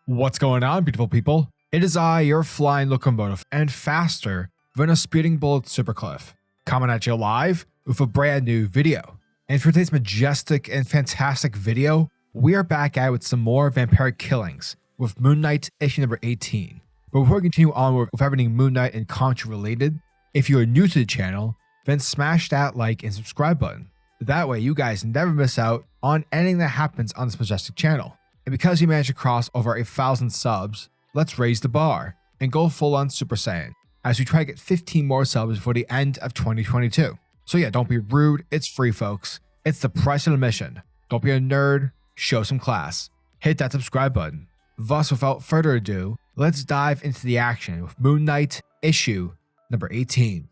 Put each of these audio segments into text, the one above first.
What's going on, beautiful people? It is I, your flying locomotive, and faster than a speeding bullet SuperCliff, coming at you live with a brand new video. And for today's majestic and fantastic video, we are back at it with some more vampiric killings with Moon Knight issue number 18. But before we continue onward with everything Moon Knight and Khonshu related, if you are new to the channel, then smash that like and subscribe button. That way you guys never miss out on anything that happens on this majestic channel. And because we managed to cross over 1,000 subs, let's raise the bar and go full on Super Saiyan as we try to get 15 more subs before the end of 2022. So yeah, don't be rude, it's free folks. It's the price of admission. Don't be a nerd, show some class. Hit that subscribe button. Thus, without further ado, let's dive into the action with Moon Knight issue number 18.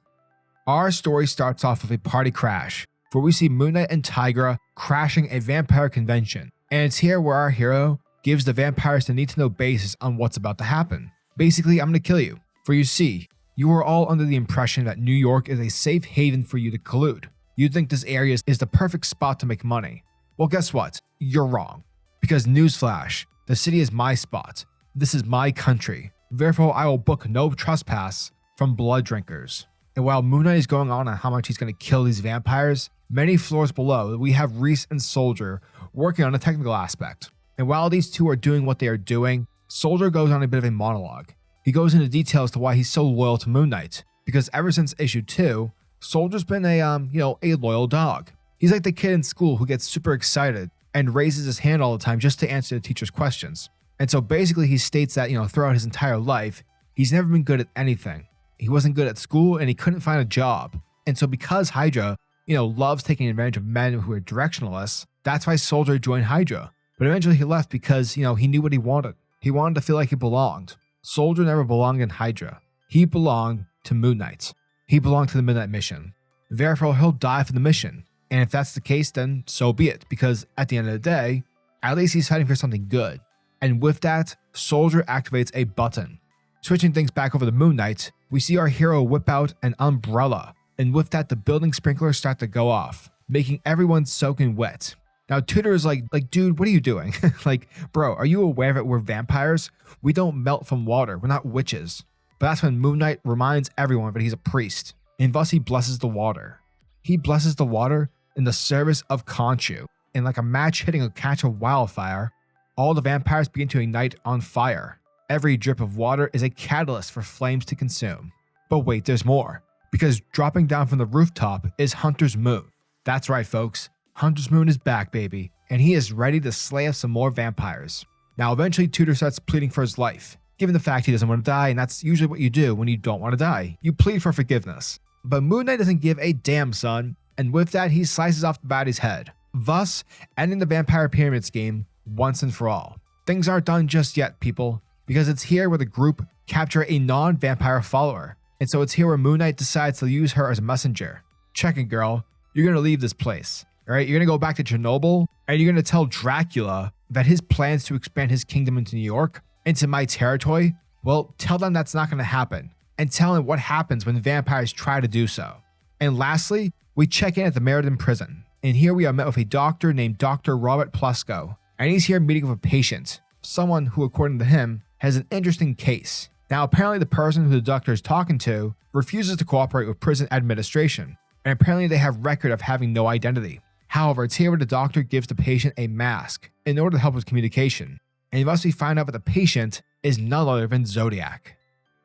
Our story starts off with a party crash, where we see Moon Knight and Tigra crashing a vampire convention. And it's here where our hero gives the vampires the need-to-know basis on what's about to happen. Basically, I'm gonna kill you. For you see, you are all under the impression that New York is a safe haven for you to collude. You think this area is the perfect spot to make money. Well, guess what? You're wrong. Because newsflash, the city is my spot. This is my country. Therefore, I will book no trespass from blood drinkers. And while Moon Knight is going on how much he's gonna kill these vampires, many floors below, we have Reese and Soldier working on a technical aspect. And while these two are doing what they are doing, Soldier goes on a bit of a monologue. He goes into details to why he's so loyal to Moon Knight, because ever since issue 2, Soldier's been a loyal dog. He's like the kid in school who gets super excited and raises his hand all the time just to answer the teacher's questions. And so basically he states that, throughout his entire life, he's never been good at anything. He wasn't good at school and he couldn't find a job. And so because Hydra loves taking advantage of men who are directionless, that's why Soldier joined Hydra. But eventually he left because, he knew what he wanted. He wanted to feel like he belonged. Soldier never belonged in Hydra. He belonged to Moon Knight. He belonged to the Midnight Mission. Therefore, he'll die for the mission. And if that's the case, then so be it. Because at the end of the day, at least he's fighting for something good. And with that, Soldier activates a button. Switching things back over to Moon Knight, we see our hero whip out an umbrella. And with that, the building sprinklers start to go off, making everyone soaking wet. Now, Tutor is like, dude, what are you doing? Bro, are you aware that we're vampires? We don't melt from water. We're not witches. But that's when Moon Knight reminds everyone that he's a priest, and thus he blesses the water. He blesses the water in the service of Khonshu, and like a match hitting a catch of wildfire, all the vampires begin to ignite on fire. Every drip of water is a catalyst for flames to consume. But wait, there's more. Because dropping down from the rooftop is Hunter's Moon. That's right, folks. Hunter's Moon is back, baby, and he is ready to slay up some more vampires. Now, eventually, Tutor starts pleading for his life, given the fact he doesn't want to die, and that's usually what you do when you don't want to die. You plead for forgiveness. But Moon Knight doesn't give a damn, son, and with that, he slices off the baddie's head, thus ending the vampire pyramid scheme once and for all. Things aren't done just yet, people, because it's here where the group capture a non-vampire follower. And so it's here where Moon Knight decides to use her as a messenger. Check it, girl. You're going to leave this place. All right? You're going to go back to Chernobyl, and you're going to tell Dracula that his plans to expand his kingdom into New York, into my territory, well, tell them that's not going to happen. And tell him what happens when vampires try to do so. And lastly, we check in at the Meriden prison. And here we are met with a doctor named Dr. Robert Plesko. And he's here meeting with a patient, someone who, according to him, has an interesting case. Now, apparently the person who the doctor is talking to refuses to cooperate with prison administration, and apparently they have record of having no identity. However, it's here where the doctor gives the patient a mask in order to help with communication, and thus we find out that the patient is none other than Zodiac.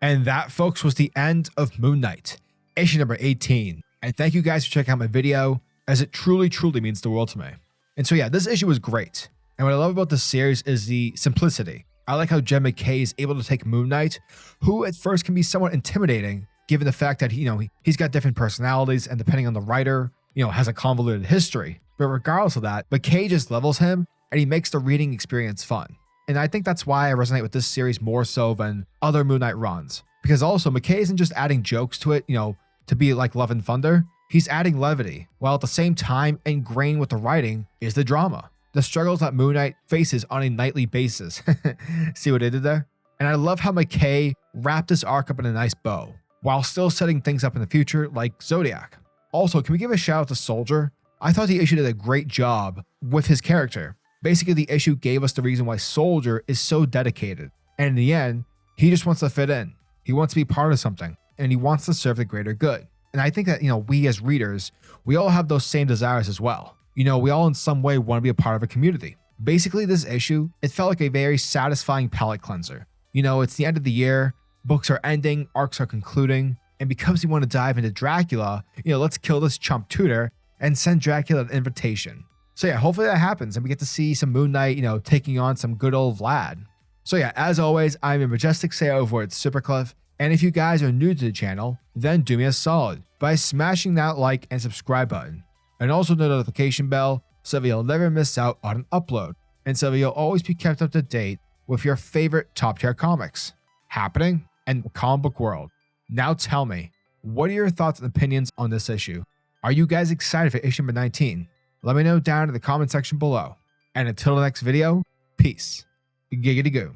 And that, folks, was the end of Moon Knight, issue number 18. And thank you guys for checking out my video, as it truly means the world to me. And so yeah, this issue was great, and what I love about this series is the simplicity. I like how Jed MacKay is able to take Moon Knight, who at first can be somewhat intimidating, given the fact that he's got different personalities and depending on the writer, has a convoluted history. But regardless of that, MacKay just levels him and he makes the reading experience fun. And I think that's why I resonate with this series more so than other Moon Knight runs. Because also, MacKay isn't just adding jokes to it, to be like Love and Thunder. He's adding levity, while at the same time ingrained with the writing is the drama. The struggles that Moon Knight faces on a nightly basis. See what I did there? And I love how MacKay wrapped this arc up in a nice bow, while still setting things up in the future like Zodiac. Also, can we give a shout out to Soldier? I thought the issue did a great job with his character. Basically, the issue gave us the reason why Soldier is so dedicated. And in the end, he just wants to fit in. He wants to be part of something, and he wants to serve the greater good. And I think that, we as readers, we all have those same desires as well. We all in some way want to be a part of a community. Basically, this issue, it felt like a very satisfying palate cleanser. It's the end of the year, books are ending, arcs are concluding, and because we want to dive into Dracula, let's kill this chump Tutor and send Dracula an invitation. So yeah, hopefully that happens and we get to see some Moon Knight, taking on some good old Vlad. So yeah, as always, I'm a majestic say over at SuperCliff, and if you guys are new to the channel, then do me a solid by smashing that like and subscribe button, and also the notification bell so that you'll never miss out on an upload, and so that you'll always be kept up to date with your favorite top tier comics happening in the comic book world. Now tell me, what are your thoughts and opinions on this issue? Are you guys excited for issue number 19? Let me know down in the comment section below. And until the next video, peace. Giggity goo.